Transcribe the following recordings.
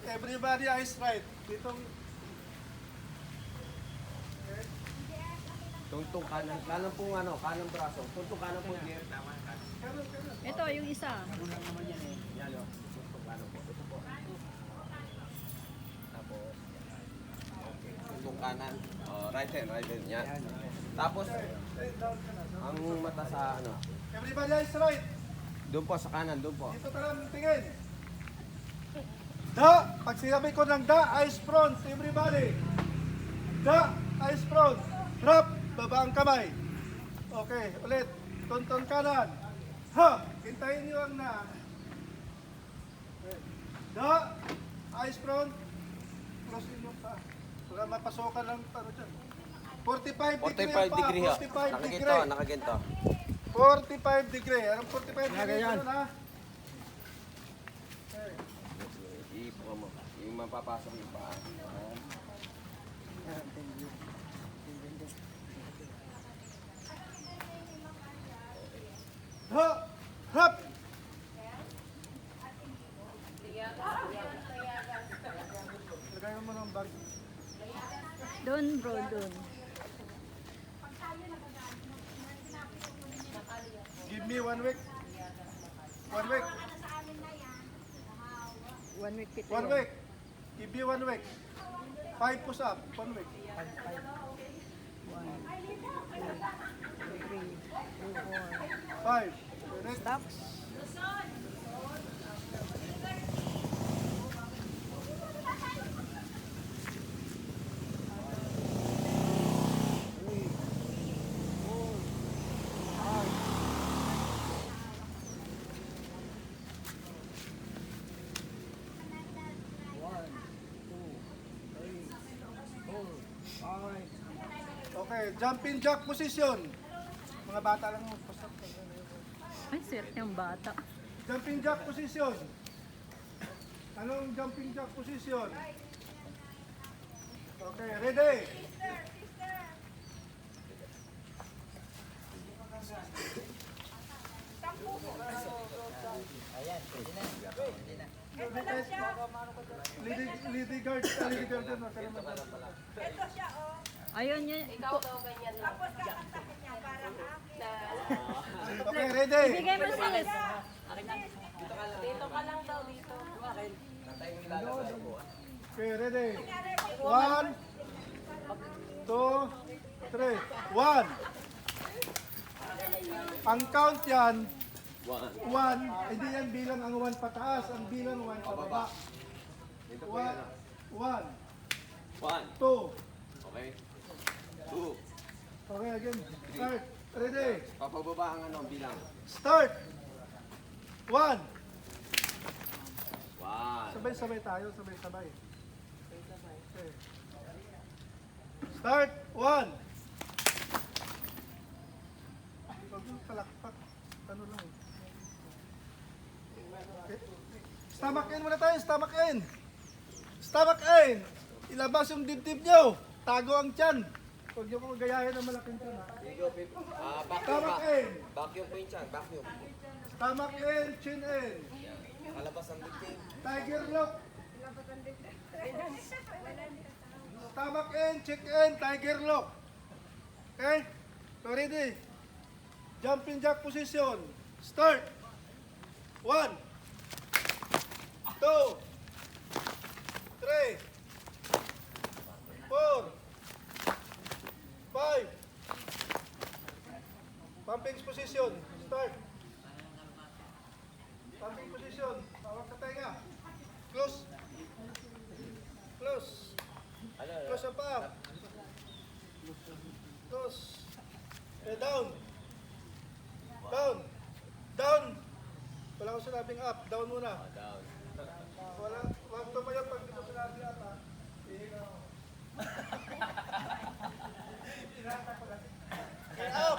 Everybody eyes right. Ditong Tungtong kanan. Kanan pong ano, kanan braso. Tungtong kanan po gear. Ito, yung isa. Yan o. Tungtong kanan po. Ito po. Tapos, okay. Tungtong kanan. Right hand. Yan. Tapos, ang mata sa ano. everybody eyes right. Doon po, sa kanan. Doon po. Dito tayo tingin. Da, pag sinabi ko ng da, eyes front, everybody. Da, eyes front. Drop, baba ang kamay. Okay, ulit. Tonton kanan. Ha, hintayin niyo ang na. Okay. Da, eyes front. Cross in yung pa. Para mapasokan ng ano dyan. 45 degree ang 45 pa. degree ha. 45 Nakaginto, degree. nakaginto. 45 degree. Anong 45 degree? Ganun ha? Okay. Ipo mo. Yung mapapasok yung paa. Ha! Hap! Lagay mo ng bag. Doon, bro, doon. Give me 1 week. 1 week. 1 week pito 1 yan. week. Give me 1 week. 5 push up. 1 week. 5. Next. Stop. Okay, jumping jack position. Mga bata lang mo. Ay, swerte yung bata. Jumping jack position. Anong jumping jack position? Okay, ready? Lady guard. Lady guard. Ito siya, oh. Ayun yun. Ikaw daw ganyan. Tapos kakatakin niya parang Okay, ready? Ibigay mo sis. dito ka lang daw dito. Okay, ready? 1, 2, 3. 1. Ang count yan, 1. Hindi yan bilang ang 1 pataas. Ang bilang 1 pababa. Dito po yan. 1, 1. 2. Okay. 2. Okay, again. Start. Ready? Papababa ang ano, bilang. Start. 1. 1. Sabay-sabay tayo. Sabay-sabay. Okay. Start. 1. Pag palakpak, ano lang. Okay. Stomach in muna tayo. Stomach in. Stomach in. Ilabas yung dibdib nyo. Tago ang tiyan. Huwag nyo kong gayahin ng malaking tiyan. Vacuum Stomach ba? in. Vacuum po yun siya. Vacuum. Stomach in. Chin in. Kalabas ang dibdib. Tiger lock. Stomach in, check in, tiger lock. Okay? So ready? Jumping jack position. Start. 1, 2, 3, 4, 5. Pumping position. Start. Pumping position. Hawak ka tayo. Close. Close. Close ang paa. Close. Okay, down. Down. Down. Wala ko sinabing up. Down muna. Down. Wala. Huwag tumaya pag dito sinabi up ha. Ihinga ako. Okay, up.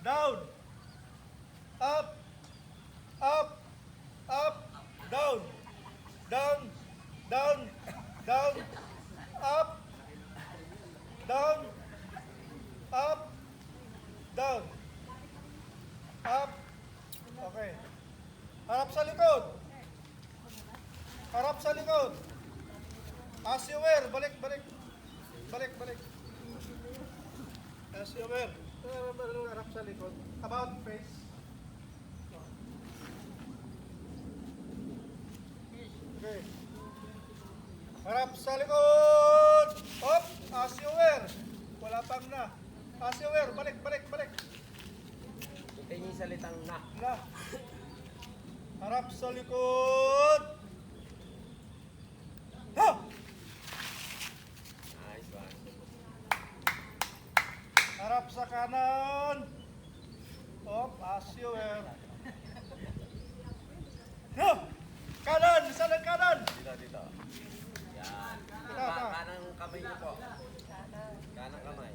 Down. Up. Up. Up. Down. Down. Down. Down. Up. Down. Up. Down. Up. Okay. Harap sa likod. Harap sa likod. As you were. Balik, balik. Balik, balik. As you were. Harap sa likod. About face. Okay. Harap sa likod. Up. As you were. Wala pang na. As you were. Balik, balik, balik. Ito yung salitang na. Na. Harap sa likod. Ha! Nice one. Harap sa kanan. Up, as you were. Ha! Kanan! Isa ng kanan! Dito, dito. Yan. Ito, ito. Kanang kamay niyo po. Kanang kamay.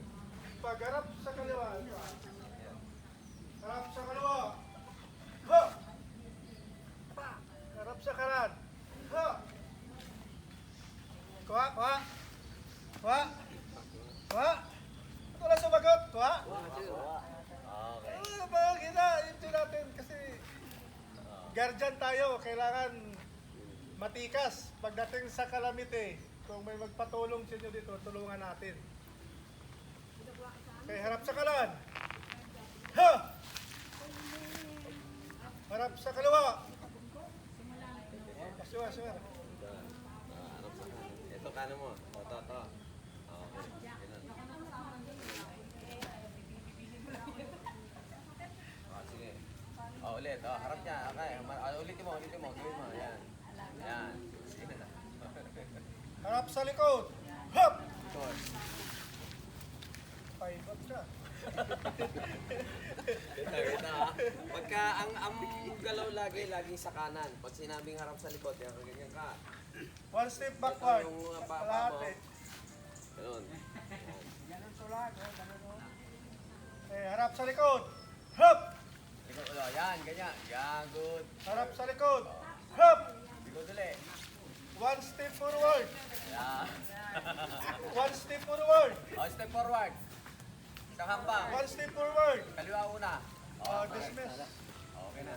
Pagharap sa kaliwa. Harap sa kaliwa. Ha! Harap sa kanan. Ha! Kuha, kuha. Kuha. Kuha. Ito lang sumagot. Kuha. Okay. Bakit ito natin kasi guardian tayo. Kailangan matikas. Pagdating sa calamity, kung may magpatulong sa inyo dito, tulungan natin. Okay, harap sa kanan. Ha! Harap sa kaliwa. Asiwa, asiwa. Harap sa kanan. Ito kanan mo. Ito, ito. Okay. Ganun. Sige. Ulit. Harap niya. Okay. Ulitin mo, ulitin mo. Gawin mo. Yan. Yan. Sige na. Harap sa likod. Hop! Good. Paibot ka. Kita ha. Pagka ang galaw laging sa kanan. Pag sinabing harap sa likod, yan ganyan ka. One step backward. Yung paa mo. Lahat eh. Ganun. Ganun sulat. Harap sa likod. Hop! Likod ulo. Yan, ganyan. Yan, good. Harap sa likod. Hop! Likod ulit. One step forward. Yan. One step forward. Step forward. Sa hambang. One step forward. Kaliwa una. Dismiss. Okay na.